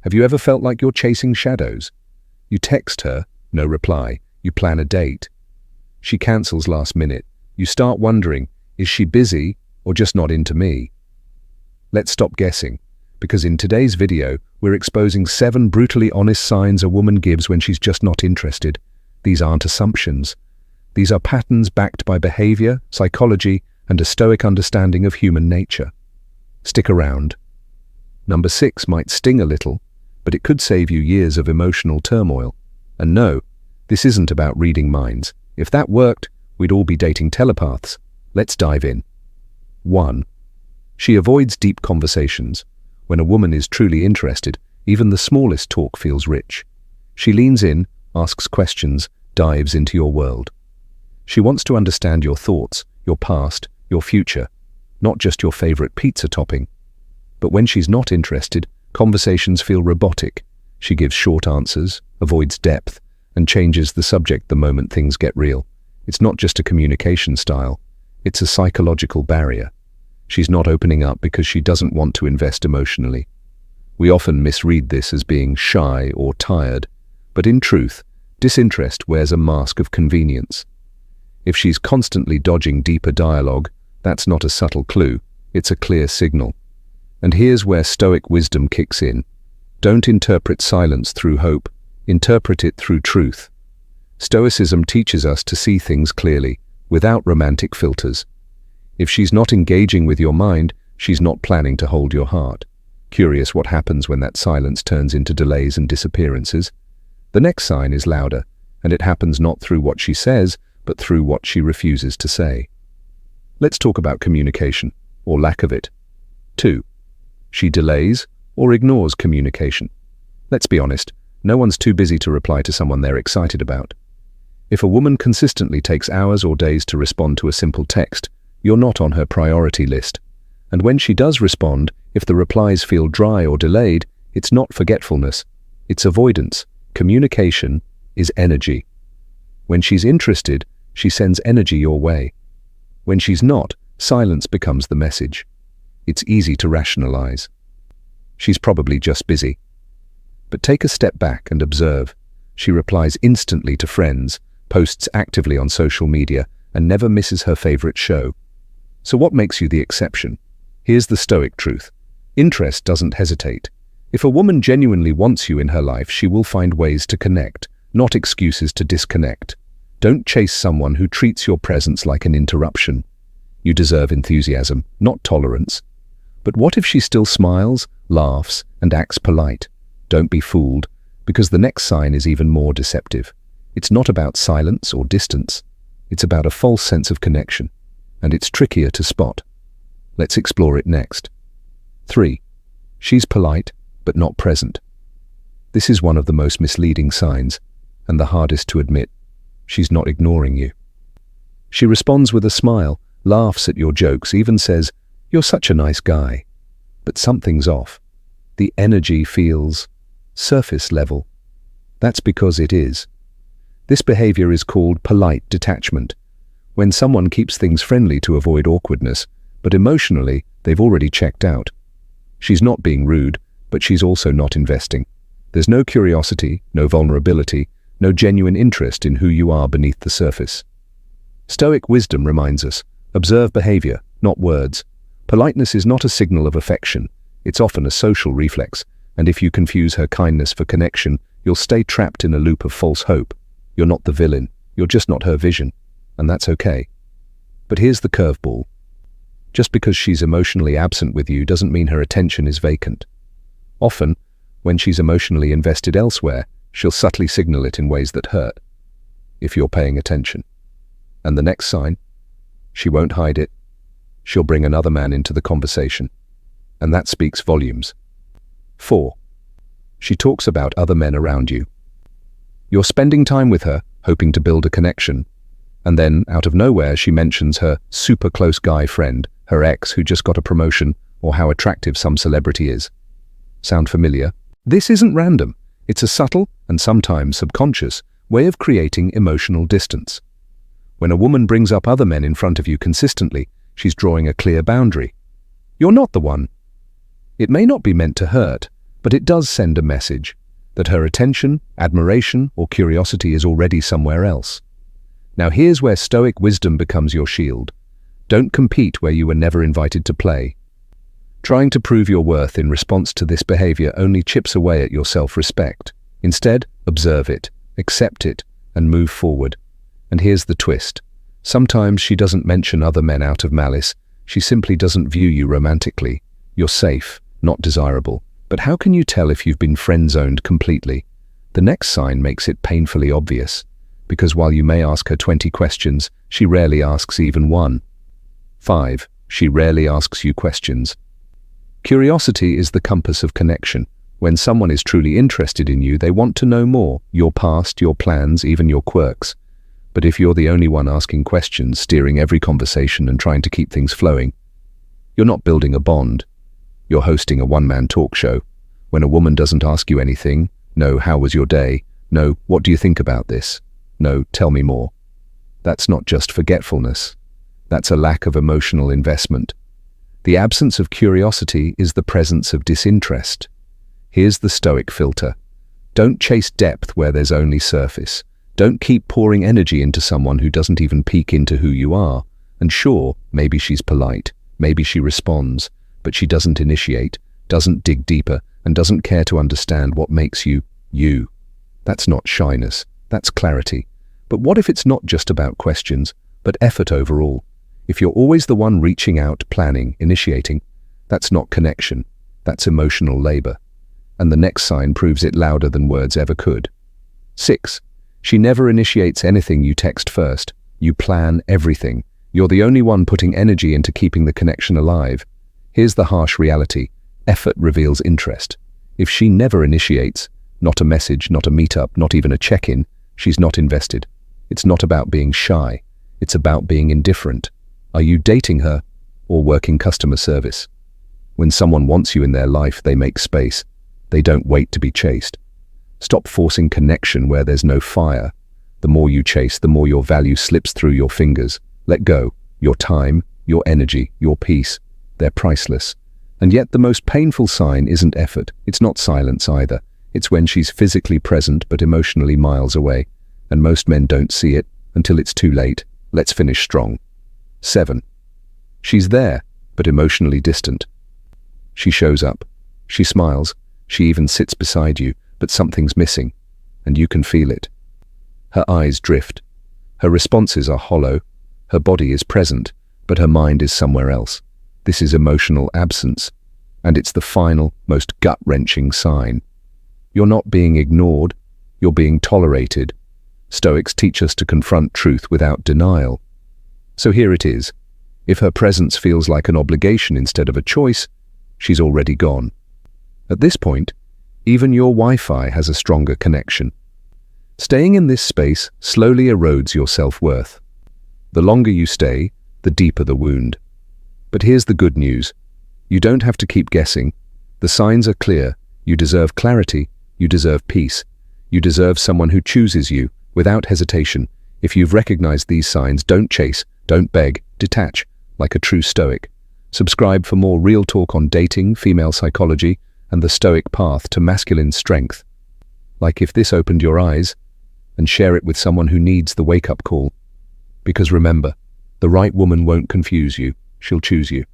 Have you ever felt like you're chasing shadows? You text her, no reply. You plan a date. She cancels last minute. You start wondering, is she busy or just not into me? Let's stop guessing, because in today's video, we're exposing 7 brutally honest signs a woman gives when she's just not interested. These aren't assumptions. These are patterns backed by behavior, psychology, and a Stoic understanding of human nature. Stick around. Number 6 might sting a little, but it could save you years of emotional turmoil. And no, this isn't about reading minds. If that worked, we'd all be dating telepaths. Let's dive in. 1. She avoids deep conversations. When a woman is truly interested, even the smallest talk feels rich. She leans in, asks questions, dives into your world. She wants to understand your thoughts, your past, your future, not just your favorite pizza topping. But when she's not interested, conversations feel robotic. She gives short answers, avoids depth, and changes the subject the moment things get real. It's not just a communication style, it's a psychological barrier. She's not opening up because she doesn't want to invest emotionally. We often misread this as being shy or tired, but in truth, disinterest wears a mask of convenience. If she's constantly dodging deeper dialogue, that's not a subtle clue, it's a clear signal. And here's where Stoic wisdom kicks in. Don't interpret silence through hope, interpret it through truth. Stoicism teaches us to see things clearly, without romantic filters. If she's not engaging with your mind, she's not planning to hold your heart. Curious what happens when that silence turns into delays and disappearances? The next sign is louder, and it happens not through what she says, but through what she refuses to say. Let's talk about communication, or lack of it. 2. She delays or ignores communication. Let's be honest, no one's too busy to reply to someone they're excited about. If a woman consistently takes hours or days to respond to a simple text, you're not on her priority list. And when she does respond, if the replies feel dry or delayed, it's not forgetfulness, it's avoidance. Communication is energy. When she's interested, she sends energy your way. When she's not, silence becomes the message. It's easy to rationalize. She's probably just busy. But take a step back and observe. She replies instantly to friends, posts actively on social media, and never misses her favorite show. So what makes you the exception? Here's the Stoic truth. Interest doesn't hesitate. If a woman genuinely wants you in her life, she will find ways to connect, not excuses to disconnect. Don't chase someone who treats your presence like an interruption. You deserve enthusiasm, not tolerance. But what if she still smiles, laughs, and acts polite? Don't be fooled, because the next sign is even more deceptive. It's not about silence or distance. It's about a false sense of connection, and it's trickier to spot. Let's explore it next. 3. She's polite, but not present. This is one of the most misleading signs, and the hardest to admit. She's not ignoring you. She responds with a smile, laughs at your jokes, even says, "You're such a nice guy." But something's off. The energy feels surface level. That's because it is. This behavior is called polite detachment, when someone keeps things friendly to avoid awkwardness, but emotionally, they've already checked out. She's not being rude, but she's also not investing. There's no curiosity, no vulnerability, no genuine interest in who you are beneath the surface. Stoic wisdom reminds us, observe behavior, not words. Politeness is not a signal of affection, it's often a social reflex, and if you confuse her kindness for connection, you'll stay trapped in a loop of false hope. You're not the villain, you're just not her vision, and that's okay. But here's the curveball. Just because she's emotionally absent with you doesn't mean her attention is vacant. Often, when she's emotionally invested elsewhere, she'll subtly signal it in ways that hurt, if you're paying attention. And the next sign? She won't hide it. She'll bring another man into the conversation. And that speaks volumes. 4. She talks about other men around you. You're spending time with her, hoping to build a connection. And then, out of nowhere, she mentions her super close guy friend, her ex who just got a promotion, or how attractive some celebrity is. Sound familiar? This isn't random. It's a subtle, and sometimes subconscious, way of creating emotional distance. When a woman brings up other men in front of you consistently, she's drawing a clear boundary. You're not the one. It may not be meant to hurt, but it does send a message that her attention, admiration, or curiosity is already somewhere else. Now here's where Stoic wisdom becomes your shield. Don't compete where you were never invited to play. Trying to prove your worth in response to this behavior only chips away at your self-respect. Instead, observe it, accept it, and move forward. And here's the twist. Sometimes she doesn't mention other men out of malice. She simply doesn't view you romantically. You're safe, not desirable. But how can you tell if you've been friend-zoned completely? The next sign makes it painfully obvious, because while you may ask her 20 questions, she rarely asks even one. 5. She rarely asks you questions. Curiosity is the compass of connection. When someone is truly interested in you, they want to know more, your past, your plans, even your quirks. But if you're the only one asking questions, steering every conversation and trying to keep things flowing, you're not building a bond. You're hosting a one-man talk show. When a woman doesn't ask you anything, no, how was your day? No, what do you think about this? No, tell me more. That's not just forgetfulness. That's a lack of emotional investment. The absence of curiosity is the presence of disinterest. Here's the Stoic filter. Don't chase depth where there's only surface. Don't keep pouring energy into someone who doesn't even peek into who you are. And sure, maybe she's polite, maybe she responds, but she doesn't initiate, doesn't dig deeper, and doesn't care to understand what makes you, you. That's not shyness, that's clarity. But what if it's not just about questions, but effort overall? If you're always the one reaching out, planning, initiating, that's not connection, that's emotional labor. And the next sign proves it louder than words ever could. 6. She never initiates anything you text first. You plan everything. You're the only one putting energy into keeping the connection alive. Here's the harsh reality. Effort reveals interest. If she never initiates, not a message, not a meetup, not even a check-in, she's not invested. It's not about being shy. It's about being indifferent. Are you dating her or working customer service? When someone wants you in their life, they make space. They don't wait to be chased. Stop forcing connection where there's no fire. The more you chase, the more your value slips through your fingers. Let go. Your time, your energy, your peace. They're priceless. And yet the most painful sign isn't effort. It's not silence either. It's when she's physically present but emotionally miles away. And most men don't see it until it's too late. Let's finish strong. 7. She's there, but emotionally distant. She shows up. She smiles. She even sits beside you, but something's missing, and you can feel it. Her eyes drift. Her responses are hollow. Her body is present, but her mind is somewhere else. This is emotional absence, and it's the final, most gut-wrenching sign. You're not being ignored. You're being tolerated. Stoics teach us to confront truth without denial. So here it is. If her presence feels like an obligation instead of a choice, she's already gone. At this point, even your Wi-Fi has a stronger connection. Staying in this space slowly erodes your self-worth. The longer you stay, the deeper the wound. But here's the good news. You don't have to keep guessing. The signs are clear. You deserve clarity. You deserve peace. You deserve someone who chooses you without hesitation. If you've recognized these signs, don't chase. Don't beg, detach, like a true Stoic. Subscribe for more real talk on dating, female psychology, and the Stoic path to masculine strength. Like if this opened your eyes, and share it with someone who needs the wake-up call. Because remember, the right woman won't confuse you, she'll choose you.